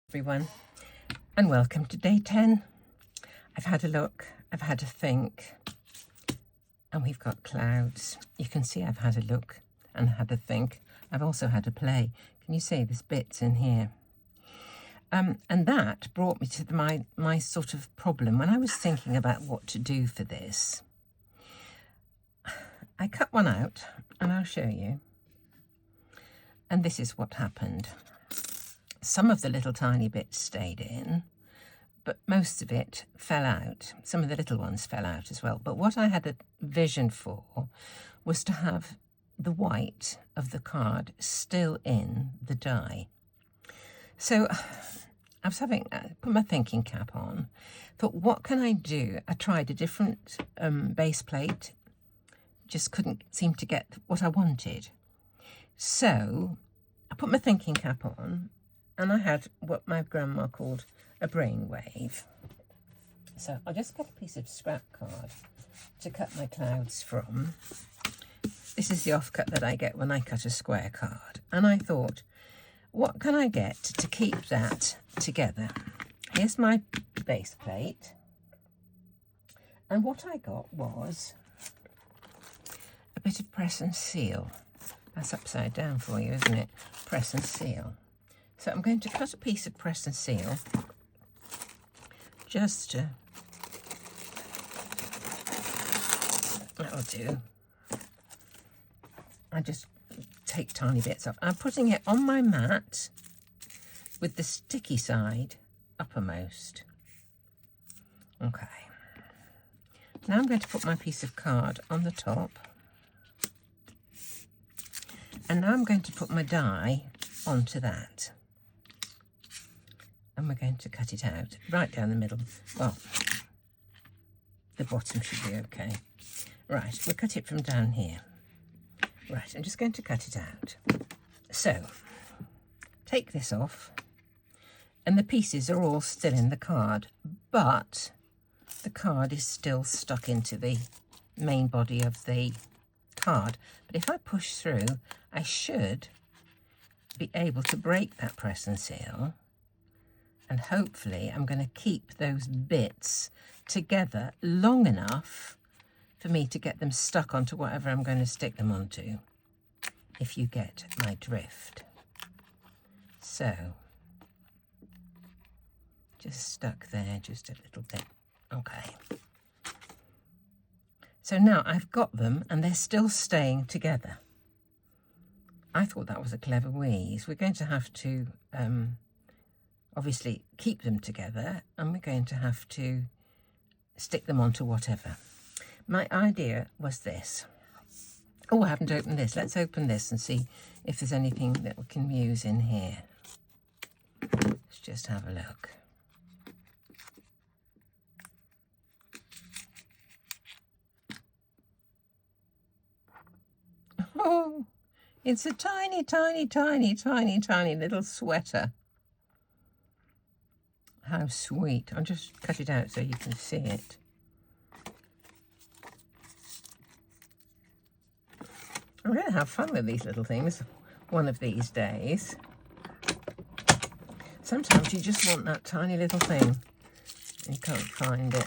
Everyone, and welcome to day 10. I've had a look, I've had a think, and we've got clouds. You can see I've had a look and had a think. I've also had a play. Can you see there's bits in here? And that brought me to my sort of problem when I was thinking about what to do for this. I cut one out and I'll show you. And this is what happened. Some of the little tiny bits stayed in, but most of it fell out. Some of the little ones fell out as well. But what I had a vision for was to have the white of the card still in the die. So I was put my thinking cap on, thought, what can I do? I tried a different base plate, just couldn't seem to get what I wanted. So I put my thinking cap on, and I had what my grandma called a brainwave. So I'll just get a piece of scrap card to cut my clouds from. This is the offcut that I get when I cut a square card. And I thought, what can I get to keep that together? Here's my base plate. And what I got was a bit of press and seal. That's upside down for you, isn't it? Press and seal. So I'm going to cut a piece of press and seal just to, that'll do. I just take tiny bits off. I'm putting it on my mat with the sticky side uppermost. Okay. Now I'm going to put my piece of card on the top. And now I'm going to put my die onto that. And we're going to cut it out right down the middle. Well, the bottom should be okay. Right, we'll cut it from down here. Right, I'm just going to cut it out. So, take this off, and the pieces are all still in the card, but the card is still stuck into the main body of the card. But if I push through, I should be able to break that press and seal. And hopefully I'm going to keep those bits together long enough for me to get them stuck onto whatever I'm going to stick them onto, if you get my drift. So, just stuck there just a little bit. Okay. So now I've got them and they're still staying together. I thought that was a clever wheeze. We're going to have to obviously keep them together, and we're going to have to stick them onto whatever. My idea was this. Oh, I haven't opened this. Let's open this and see if there's anything that we can use in here. Let's just have a look. Oh, it's a tiny, tiny, tiny, tiny, tiny little sweater. How sweet. I'll just cut it out so you can see it. I'm going to have fun with these little things one of these days. Sometimes you just want that tiny little thing and you can't find it.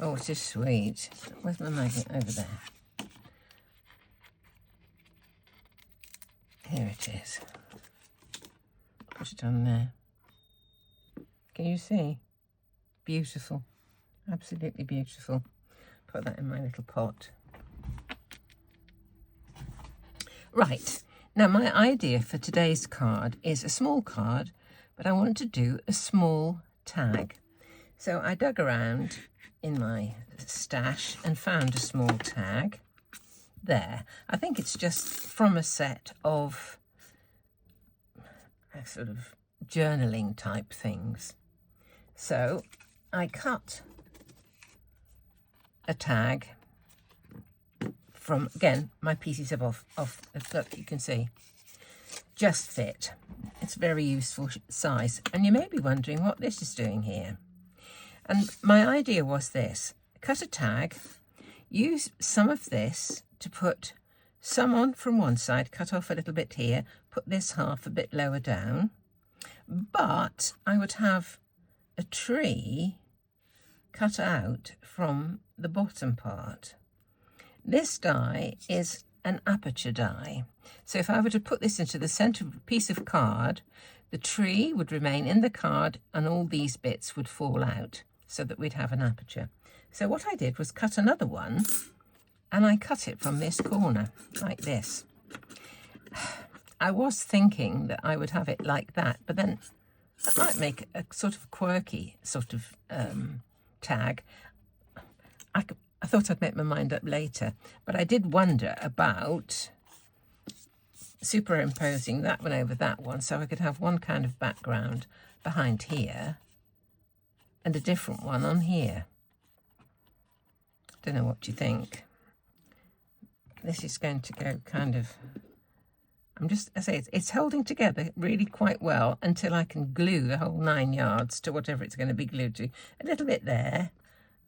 Oh, it's just sweet. Where's my magnet? Over there. Here it is. Put it on there. Can you see? Beautiful. Absolutely beautiful. Put that in my little pot. Right. Now, my idea for today's card is a small card, but I want to do a small tag. So I dug around in my stash and found a small tag. There. I think it's just from a set of sort of journaling type things. So I cut a tag from, again, my pieces of off look, you can see, just fit. It's very useful size. And you may be wondering what this is doing here. And my idea was this: cut a tag, use some of this to put some on from one side, cut off a little bit here, put this half a bit lower down, but I would have a tree cut out from the bottom part. This die is an aperture die. So if I were to put this into the centre of a piece of card, the tree would remain in the card and all these bits would fall out so that we'd have an aperture. So what I did was cut another one, and I cut it from this corner like this. I was thinking that I would have it like that, but then that might make a sort of quirky sort of tag. I thought I'd make my mind up later, but I did wonder about superimposing that one over that one so I could have one kind of background behind here and a different one on here. Don't know what you think. This is going to go kind of, I say it's holding together really quite well until I can glue the whole 9 yards to whatever it's going to be glued to. A little bit there,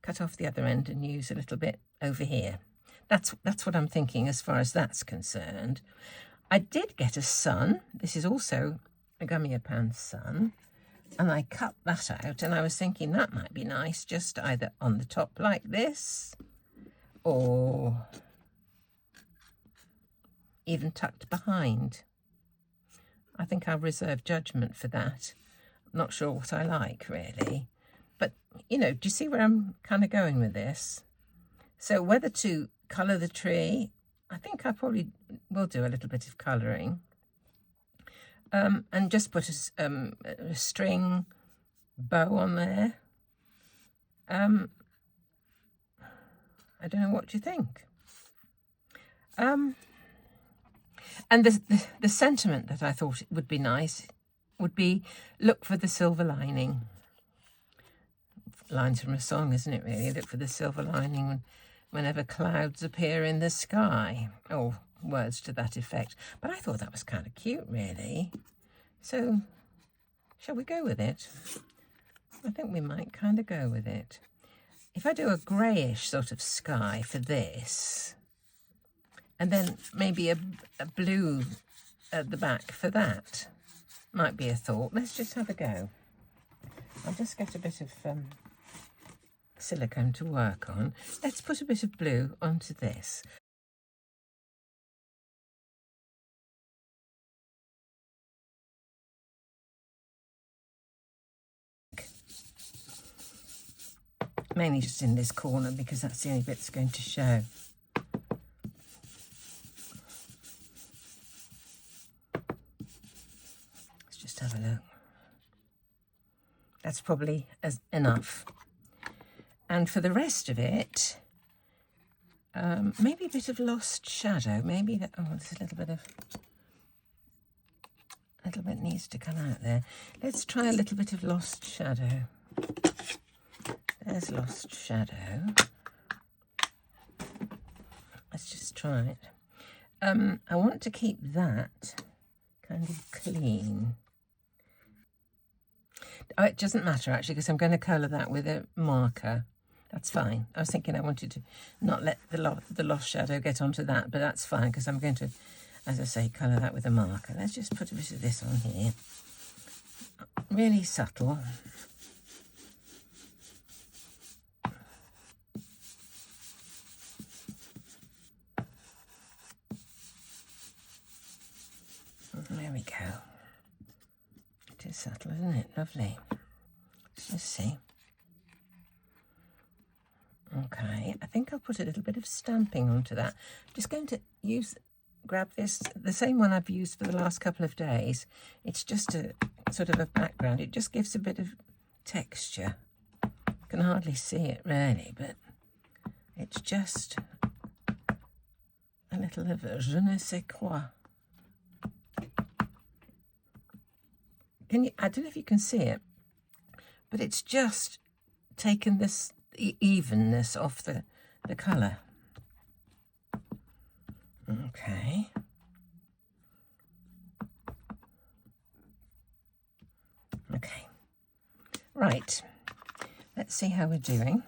cut off the other end and use a little bit over here. That's what I'm thinking as far as that's concerned. I did get a sun. This is also a Gummiapan sun. And I cut that out, and I was thinking that might be nice, just either on the top like this, or even tucked behind. I think I'll reserve judgment for that. I'm not sure what I like, really. But, you know, do you see where I'm kind of going with this? So whether to colour the tree, I think I probably will do a little bit of colouring. And just put a string bow on there. I don't know, what do you think? And the sentiment that I thought would be nice would be, look for the silver lining. Lines from a song, isn't it, really? Look for the silver lining whenever clouds appear in the sky. Oh, words to that effect. But I thought that was kind of cute, really. So, shall we go with it? I think we might kind of go with it. If I do a greyish sort of sky for this, and then maybe a blue at the back for that, might be a thought. Let's just have a go. I'll just get a bit of silicone to work on. Let's put a bit of blue onto this. Mainly just in this corner because that's the only bit that's going to show. Let's just have a look. That's probably enough. And for the rest of it, maybe a bit of lost shadow. Maybe that, oh, there's a little bit needs to come out there. Let's try a little bit of lost shadow. There's lost shadow. Let's just try it. I want to keep that kind of clean. Oh, it doesn't matter, actually, because I'm going to colour that with a marker. That's fine. I was thinking I wanted to not let the lost shadow get onto that, but that's fine, because I'm going to, as I say, colour that with a marker. Let's just put a bit of this on here. Really subtle. There we go. It is subtle, isn't it? Lovely. Let's just see. Okay, I think I'll put a little bit of stamping onto that. I'm just going to grab this, the same one I've used for the last couple of days. It's just a sort of a background. It just gives a bit of texture. You can hardly see it really, but it's just a little of a je ne sais quoi. I don't know if you can see it, but it's just taken this evenness off the colour. Okay. Okay. Right. Let's see how we're doing.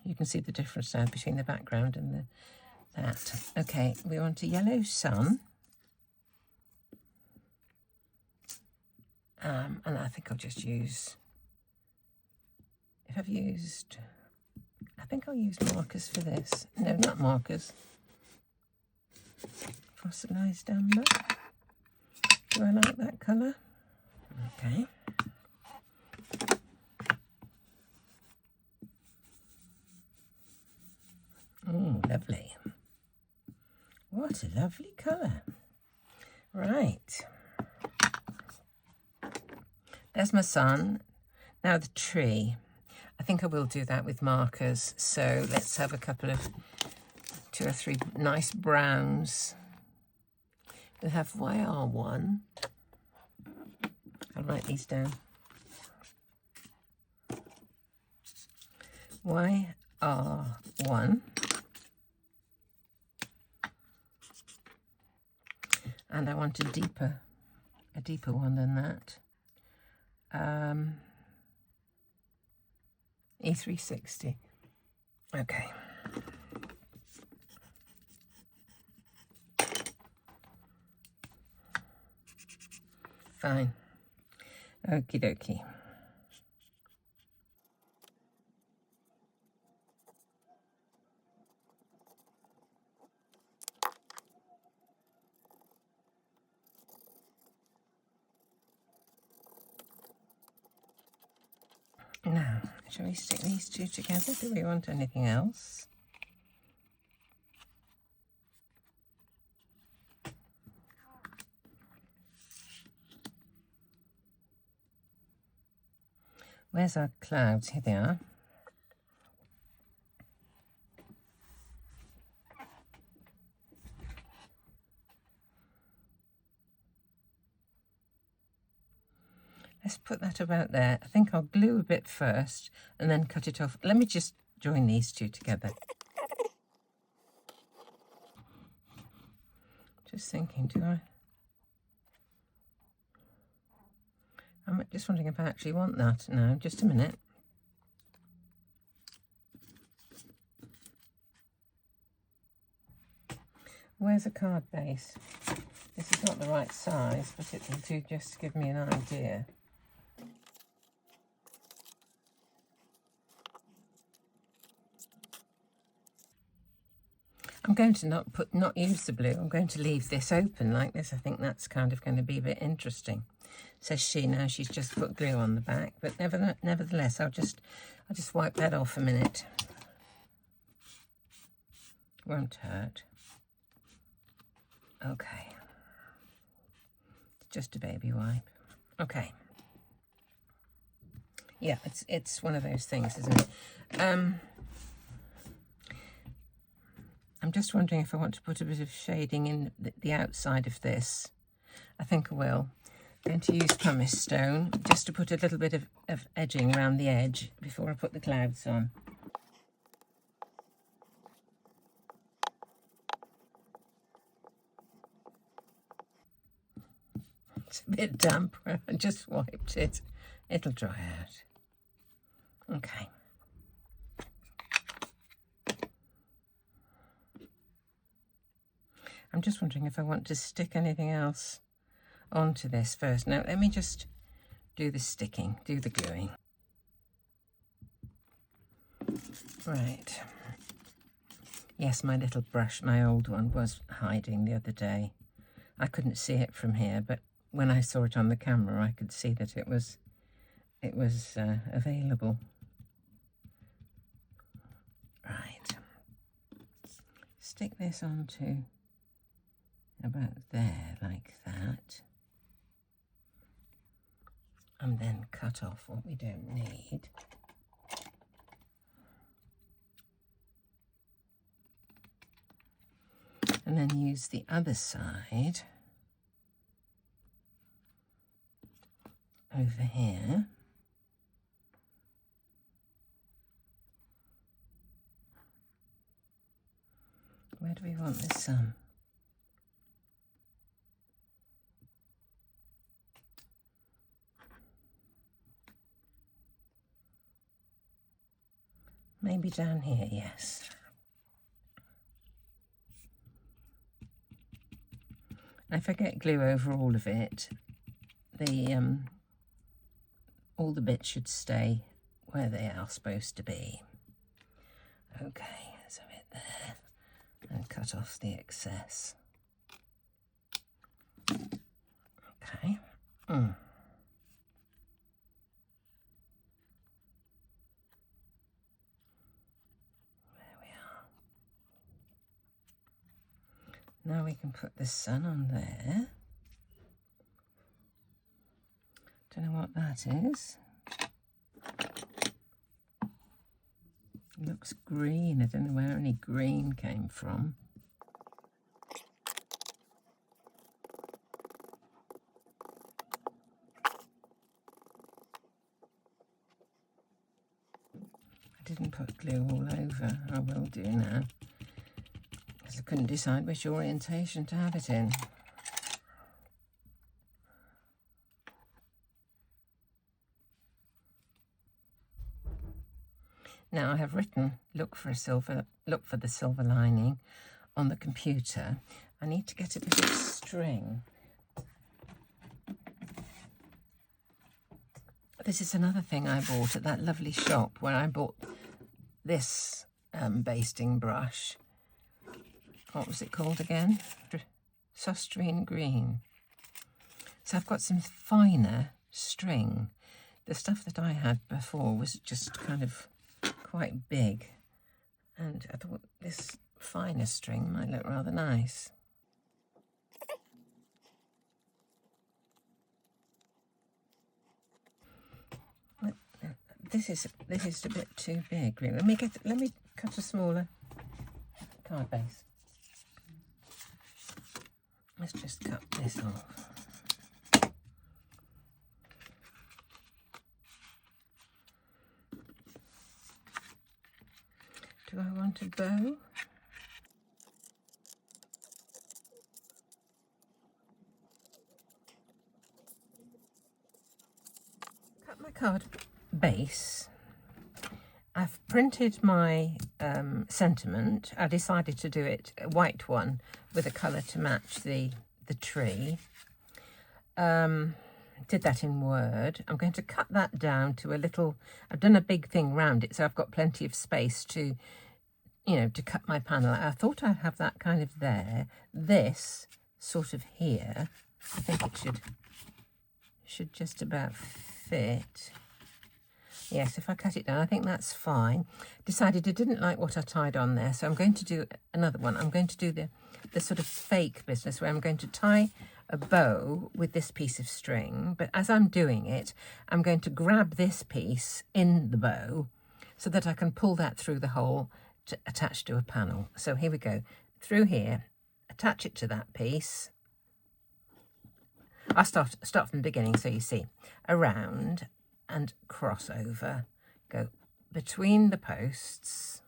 You can see the difference now between the background and that. Okay, we want a yellow sun. And I think I'll just use, I think I'll use markers for this. No, not markers. Fossilized amber. Do I like that colour? Okay. Oh, lovely. What a lovely colour. Right. There's my sun. Now the tree. I think I will do that with markers. So let's have a couple of 2 or 3 nice browns. We'll have YR1. I'll write these down. YR1. And I want a deeper one than that. E360. Okay. Fine. Okie dokie. Now, shall we stick these two together? Do we want anything else? Where's our clouds? Here they are. Let's put that about there. I think I'll glue a bit first and then cut it off. Let me just join these two together. Just thinking, do I? I'm just wondering if I actually want that now. Just a minute. Where's a card base? This is not the right size, but it will do just to give me an idea. I'm going to not use the blue. I'm going to leave this open like this. I think that's kind of going to be a bit interesting. Says she. Now she's just put glue on the back, but nevertheless, I'll just wipe that off a minute. Won't hurt. Okay. It's just a baby wipe. Okay. Yeah, it's one of those things, isn't it? I'm just wondering if I want to put a bit of shading in the outside of this. I think I will. I'm going to use pumice stone just to put a little bit of edging around the edge before I put the clouds on. It's a bit damp where I just wiped it. It'll dry out. Okay. I'm just wondering if I want to stick anything else onto this first. Now, let me just do the sticking, do the gluing. Right. Yes, my little brush, my old one, was hiding the other day. I couldn't see it from here, but when I saw it on the camera, I could see that it was available. Right. Stick this onto about there, like that. And then cut off what we don't need. And then use the other side over here. Where do we want the sun? Maybe down here, yes. If I get glue over all of it, the all the bits should stay where they are supposed to be. Okay, there's a bit there, and cut off the excess. Okay. There we are. Now we can put the sun on there. Don't know what that is. It looks green. I don't know where any green came from. I didn't put glue all over. I will do now, because I couldn't decide which orientation to have it in. Now I have written, look for the silver lining on the computer. I need to get a bit of string. This is another thing I bought at that lovely shop where I bought this basting brush. What was it called again? Sustrine green. So I've got some finer string. The stuff that I had before was just kind of quite big, and I thought this finer string might look rather nice. This is a bit too big, really. Let me cut a smaller card base. Let's just cut this off. Do I want a bow? Cut my card base. I've printed my sentiment. I decided to do it a white one with a colour to match the tree. Did that in Word. I'm going to cut that down to a little, I've done a big thing round it, so I've got plenty of space to, to cut my panel. I thought I'd have that kind of there. This sort of here, I think it should just about fit. Yes, if I cut it down, I think that's fine. Decided I didn't like what I tied on there, so I'm going to do another one. I'm going to do the sort of fake business where I'm going to tie a bow with this piece of string, but as I'm doing it, I'm going to grab this piece in the bow so that I can pull that through the hole to attach to a panel. So here we go. Through here, attach it to that piece. I'll start from the beginning so you see. Around and cross over. Go between the posts.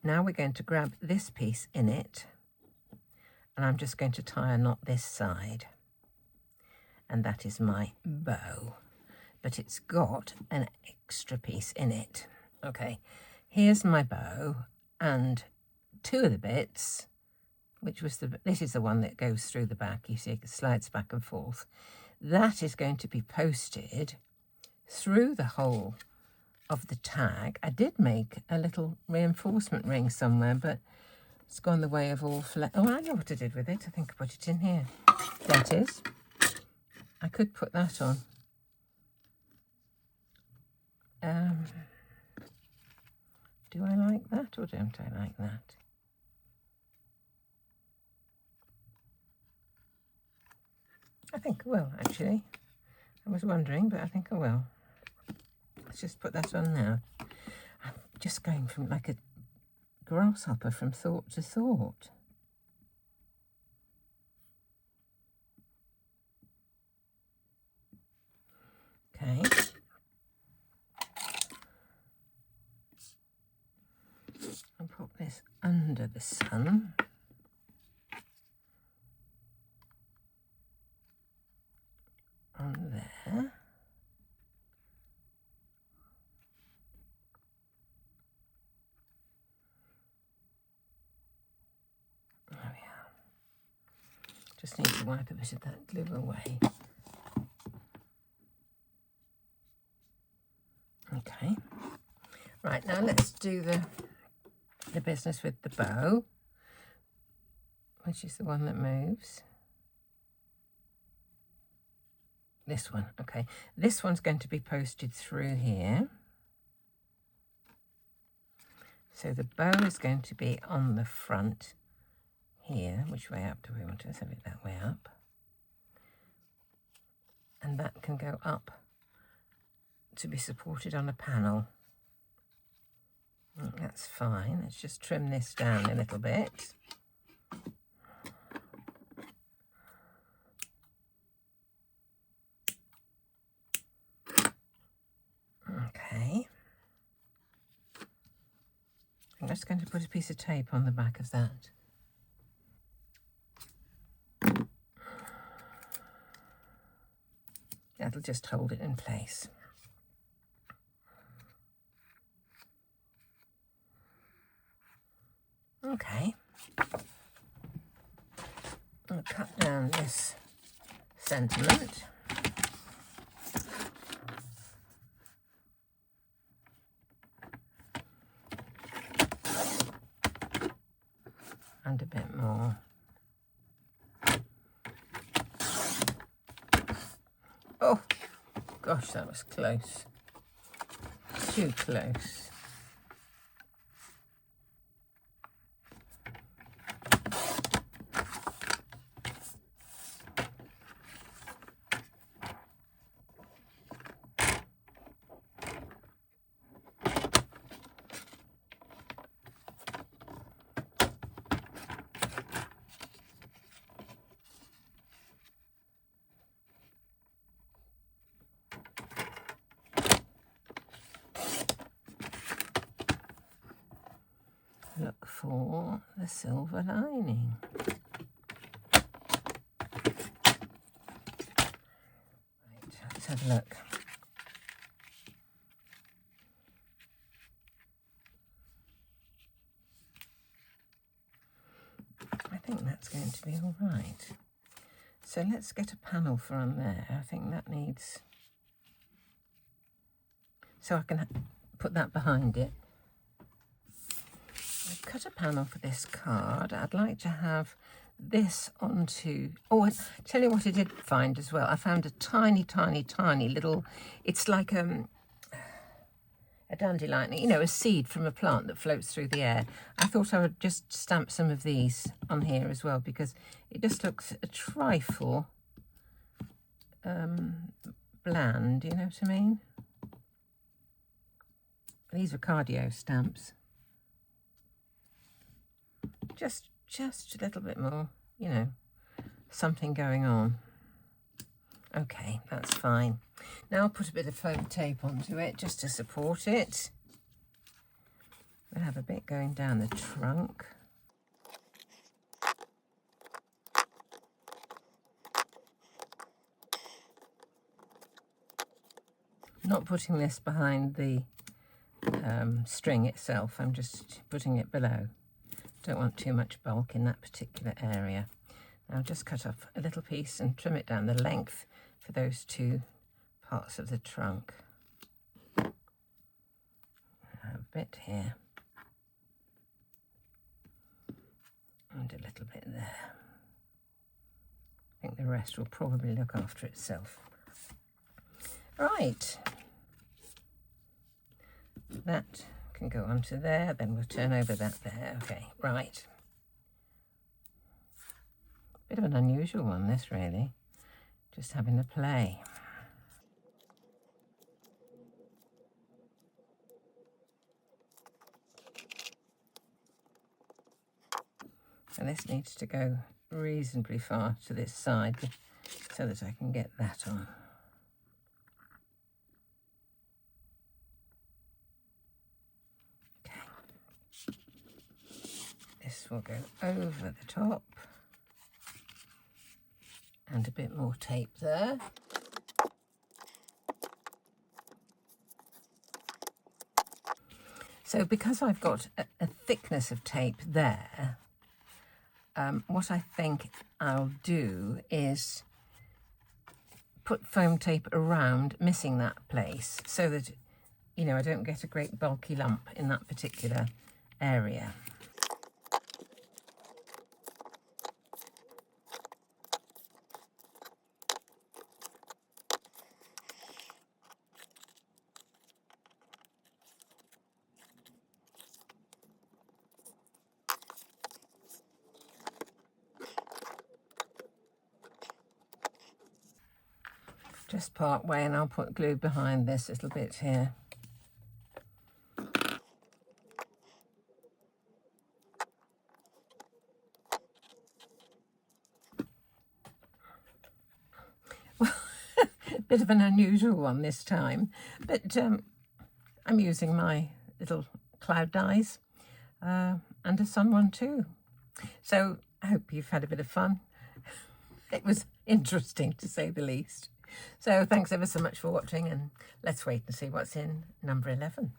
Now we're going to grab this piece in it, and I'm just going to tie a knot this side. And that is my bow. But it's got an extra piece in it. Okay, here's my bow, and two of the bits, which was this is the one that goes through the back. You see it slides back and forth. That is going to be posted through the hole of the tag. I did make a little reinforcement ring somewhere, but it's gone the way of all oh, I know what I did with it. I think I put it in here. There it is. I could put that on. Do I like that or don't I like that? I think I will, actually. I was wondering, but I think I will. Let's just put that on now. I'm just going from like a grasshopper from thought to thought. Okay. I'll put this under the sun. On there. There we are. Just need to wipe a bit of that glue away. Okay. Right, now let's do the business with the bow, which is the one that moves. This one, okay. This one's going to be posted through here. So the bow is going to be on the front here. Which way up do we want it? Let's have it that way up. And that can go up to be supported on a panel. That's fine. Let's just trim this down a little bit. Okay. I'm just going to put a piece of tape on the back of that. That'll just hold it in place. Okay. I'll cut down this sentiment. And a bit more. Oh, gosh, that was close. Too close. Look for the silver lining. Right, let's have a look. I think that's going to be all right. So let's get a panel from there. I think that needs... So I can put that behind it. I've cut a panel for this card. I'd like to have this onto... Oh, I tell you what I did find as well. I found a tiny, tiny, tiny little... It's like a dandelion, you know, a seed from a plant that floats through the air. I thought I would just stamp some of these on here as well because it just looks a trifle bland, you know what I mean? These are cardio stamps. Just a little bit more, you know, something going on. Okay, that's fine. Now I'll put a bit of foam tape onto it just to support it. We'll have a bit going down the trunk. Not putting this behind the string itself, I'm just putting it below. Don't want too much bulk in that particular area. Now just cut off a little piece and trim it down the length for those two parts of the trunk. A bit here. And a little bit there. I think the rest will probably look after itself. Right. That can go onto there, then we'll turn over that there. Okay, right. Bit of an unusual one, this really. Just having a play. And this needs to go reasonably far to this side so that I can get that on. Okay. This will go over the top. And a bit more tape there. So because I've got a thickness of tape there, what I think I'll do is put foam tape around, missing that place, so that you know, I don't get a great bulky lump in that particular area. Just part way, and I'll put glue behind this little bit here. Bit of an unusual one this time, but I'm using my little cloud dies and a sun one too. So I hope you've had a bit of fun. It was interesting, to say the least. So thanks ever so much for watching, and let's wait and see what's in number 11.